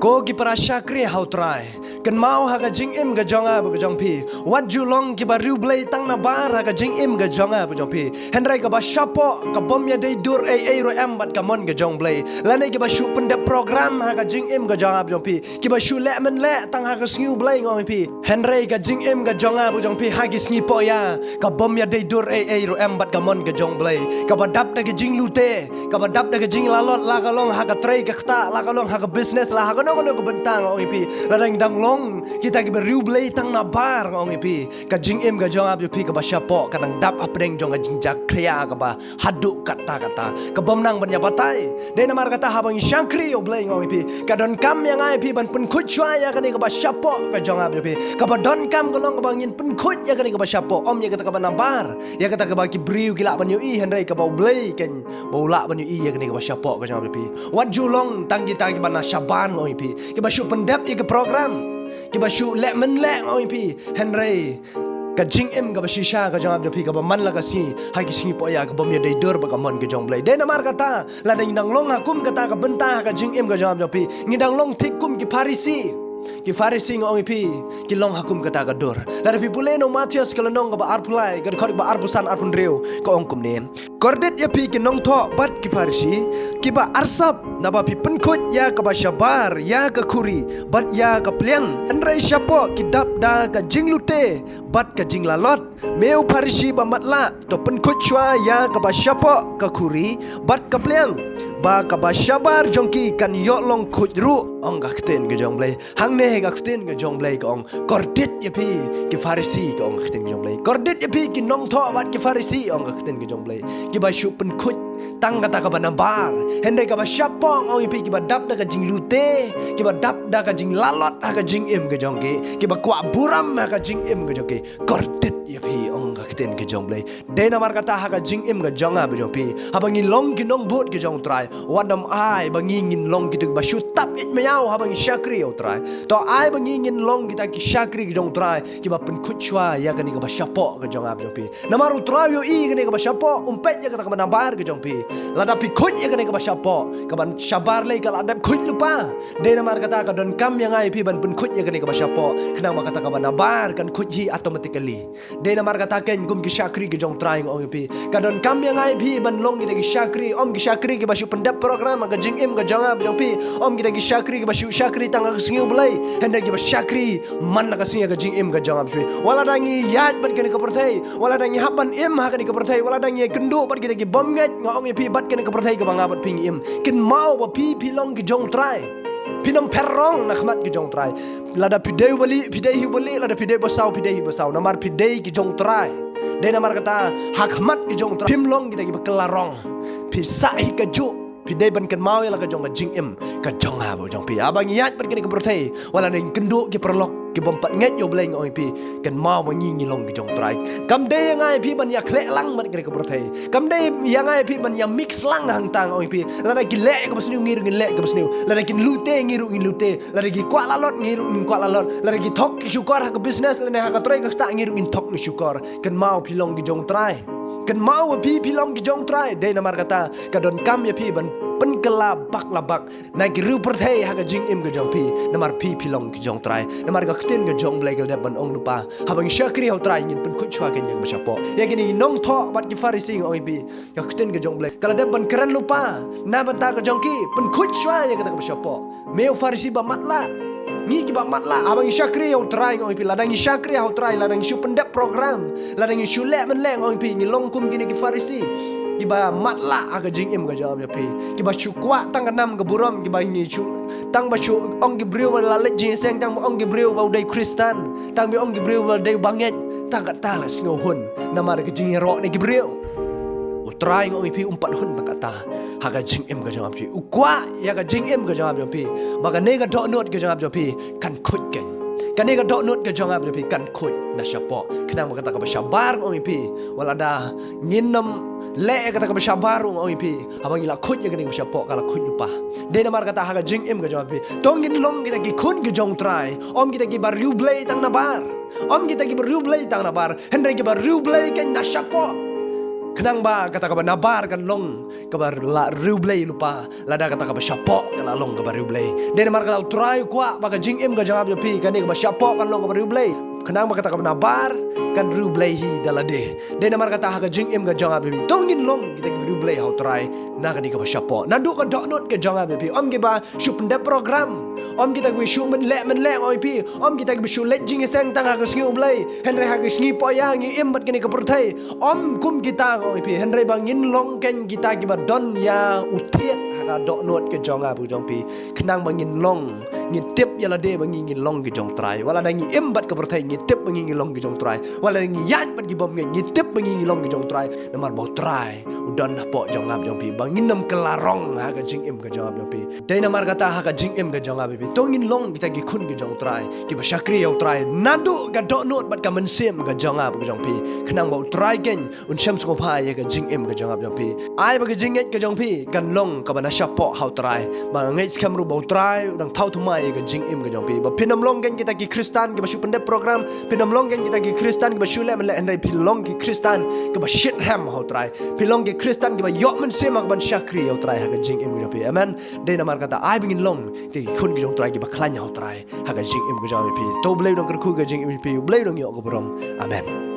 Ko ki para syakri how try. Kan mau ha ka jing im ga jonga ba jong pi. What you long ki ba riu blay tang na bar ha ka jing im ga jonga ba jong pi. Henry ka ba shapo ka bom ya dei dur ai ro em bat ka mon ga jong blay. Lane ki ba shu pende program ha ka jing im ga jonga ba jong pi. Ki ba shu le men le tang ha ka sniu blay ngong pi. Henry ka jing im ga jonga ba jong pi ha ki sni po ya. Ka bom ya dei dur ai ro em bat ka mon ga jong blay. Ka ba dap da ka jing lute. Ka ba dap da ka jing lalot la ka long ha ka trai ka khta la ka long ha ka business la ha ka no ko bentang ngong pi. La dang dang long kita ki beriu blay tang na bar ngong pi. Ka jing im ga jong ab pi ka ba syapo ka nang dap apreng jong ga jing jak klia ka ba hadu kata ka bom nang ban ya batai de na mar kata habang shankri o blay ngong pi ka don kam yang ai pi ban pun khut chwa ya ka ni ka ba syapo ka jong ab pi ka ba don kam ko long ka bang yin pun khut ya ka ni ka ba syapo om ya kata ka ba na bar ya kata ka ba ki beriu kila ban yu i henry ka ba blay ken ba ula ban yu i ya ka ni ka ba syapo ka jong ab pi wat julong tang kita ki ba na syaban ngong pi ki ba syu pendap ya ke program ki ba shu le men le ngoi pi henry ka jing em ka ba shisha ka jang ab pi ka ba man la ka si hai ki singi po ya ka bom ya dei dor ba ka mon ke jong blai de na mar kata la dang dang long hakum kata ka benta ka jing em ka jang ab pi ngidang long thik kum ki farisi ngoi pi ki long hakum kata ka dor la pi pule no matias ka long ka ba arpulai ka khor ba arpusan arpun reu ka ong kum ne kordet ya pi ki nong tho bat ki farisi ki ba arsap na ba pi penkhut ya ka ba syabar ya ka khuri bat ya ka pliang andrai syapo ki dap da ka jing lute bat ka jing lalot meu farisi ba matla to penkhut chwa ya ka ba syapo ka khuri bat ka pliang ba ka ba syabar jongki kan yo long khut ru ong ka khten ke jong blai hang ne ka khten ke jong blai ka ong kordet ya pi ki farisi ka ong khten ke jong blai kordet ya pi ki nong tho bat ki farisi ong ka khten ke jong blai ki ba shu penkhut tang kata ka ba nambar hendai ka ba syapong ong pi ki ba dap da ka jing lute ki ba dap da ka jing lalot ha ka jing im ke jong ki ba kwa buram ha ka jing im ke jong ki kordet ya pi ong ka khten ke jong blai de na mar kata ha ka jing im ke jong a ba jong pi ha ba ngi long ki nong bot ke jong trai wadam ai ba ngi ngin long ki ba shu tap it mayau ha ba ngi syakri o trai to ai ba ngi ngin long kita ki syakri ke jong trai ki ba pen khutchwa ya ka ni ka ba syapo ke jong a ba jong pi na maru trai yo i ke ni ka ba syapo umpet ya ka ba nambar ke jong pi lada pi khut ya ka ni ka ba syapo ka ban syabar lai ka lada khut lupa de na mar kata ka don kam yang ai pi ban pen khut ya ka ni ka ba syapo kena ma kata ka ba nabar kan khut hi automatically de na mar kata ken kum ki syakri ke jong trai ngong pi ka don kam yang ai pi ban long kita ki syakri om ki syakri ki ba syu pendap program ka jing im ka jong a ba jong pi om kita ki syakri ki ba syu syakri tang ka singiu blai henda ki ba syakri man ka singa ka jing im ka jong a pi wala dangi yat bat ka ni ka perthai wala dangi haban im ha ka ni ka perthai wala dangi kendu bat kita ki bom nget ngong pi bat ka ni ka perthai ka banga bat ping im kin mau ba pi long ki jong trai pinam perrong na khmat ki jong trai lada pidei bali lada pidei basau namar pidei ki jong trai de namar kata hak khmat ki jong trai pimlong kita ki bakelarong pisai ka ju pidei ban kan mau ya la ka jong ka jing im ka jong ha bo jong pi abang yat per ki ka perthai wala ning kendu ki perlok ki bompat nget yo bleng oi pi kan mau ba ngi ngi long ki jong trai kam de yang ai pi ban ya khle lang ban ki ka perthai kam de yang ai pi ban ya mix lang hang tang oi pi la ki le ka basniu ngir ngin le ka basniu la ki lute ngiru in lute la ki kwa lalot ngiru in kwa lalot la ki thok ki syukar ha ka business la ha ka trai ka ta ngiru in thok ni syukar kan mau pi long ki jong trai kan mau pi long ki jong trai de na mar kata ka don kam ya pi ban pen kelabak labak na ki ru perthai ha ka jing im ka jong pi namar pi long ki jong trai namar ka khten ka jong blai ka de ban ong lupa ha bang syakri ho trai ngin pen khut chwa ka yang basyapo ya gini nong tho bat ki farisi oi pi ka khten ka jong blai kala de ban keren lupa na ban ta ka jong ki pen khut chwa ya ka ta basyapo meu farisi ba matla ngi ki ba matla abang syakri ho trai oi pi ladang syakri ho trai ladang syu pendap program ladang syu le men leng oi pi ngi long kum gini ki farisi kiba matla aga jing im ga jawab ya pi kiba chu kwa tang kanam ga buram kiba ni chu tang ba chu ong gi breu la le jing seng tang ong gi breu ba dai kristan tang bi ong gi breu ba dai banget tang ka ta la singo hun namar ga jing ro ni gi breu utrai ngoi pi umpat hun ba kata ha ga jing im ga jawab pi ukwa ya ga jing im ga jawab ya pi ba ga ne ga do not ga jawab ya pi kan khut ken kan ne ga do not ga jawab ya pi kan khut na syapo kena ma kata ka ba syabar ngoi pi wala da nginam le kata ka basyabar oi pi abang ila khut ya kini basyapo kala khut lupa de namar kata ha jing im ga jawab pi tongin long kita ki khun ge jong trai om kita ki bar riu blai tang na bar om kita ki bar riu blai tang na bar hendai ki bar riu blai kan na syapo Kenang ba kata ka ba nabar kan long ka ba la rublay lupa lada kata ka ba syapo ka la long ka ba rublay den mar ka try kwa ba ka jing im ka jangab pi kan ka ba syapo kan long ka ba rublay kenang ba kata ka ba nabar kan rublay hi dalade den mar kata ka jing im ka jangab pi tongin long kita ka rublay how try na ka ni ka ba syapo nadu ka dot not ka jangab pi om ke ba shup de program om kita ka shu men le oi pi om kita ka shu le jing sang tang ka sngi ublay henry ha ka sngi po yang im bat ka ni ka purthai om kum kita oi pi henry bang in long ken kita ki ba don ya utiet ha dot not ke jonga bu jong pi kenang bang in long ngi tip ya la de bang ngi long ki jong trai wala na ngi im bat ka purthai ngi tip bang ngi long ki jong trai wala ngi yat bat ki bom ngi tip bang ngi long ki jong trai namar bo trai udon na po jong ngap jong pi bang in nam kelarong ha ka jing im ka jong jong pi dai namar kata ha ka jing im ka jong pi tongin long kita gi kun ki jong trai ki ba syakri yang trai nadu ka dot not bat ka mensem ka jong ngap ka jong pi kenang bo trai ken un syam sko pa ya ka jing im ka jong jong pi ai ba ka jing et ka jong pi kan long ka ba na syapo how trai ba ngai skam ru bo trai dang thau thumai ka jing im ka jong pi ba pinam long ken kita ki kristan ki ba shu pendep program pinam long ken kita ki kristan ki ba shu le men le andai pilong ki kristan ki ba shit ham how trai pilong ki kristan ki ba yok mensem ka ban syakri how trai ha ka jing im ka jong pi amen dai namar kata ai bingin long ti kun ki jong trai ki ba klan how trai ha ka jing im ka jong pi to blai dong ka ku ka jing im pi blai dong yo ka brong amen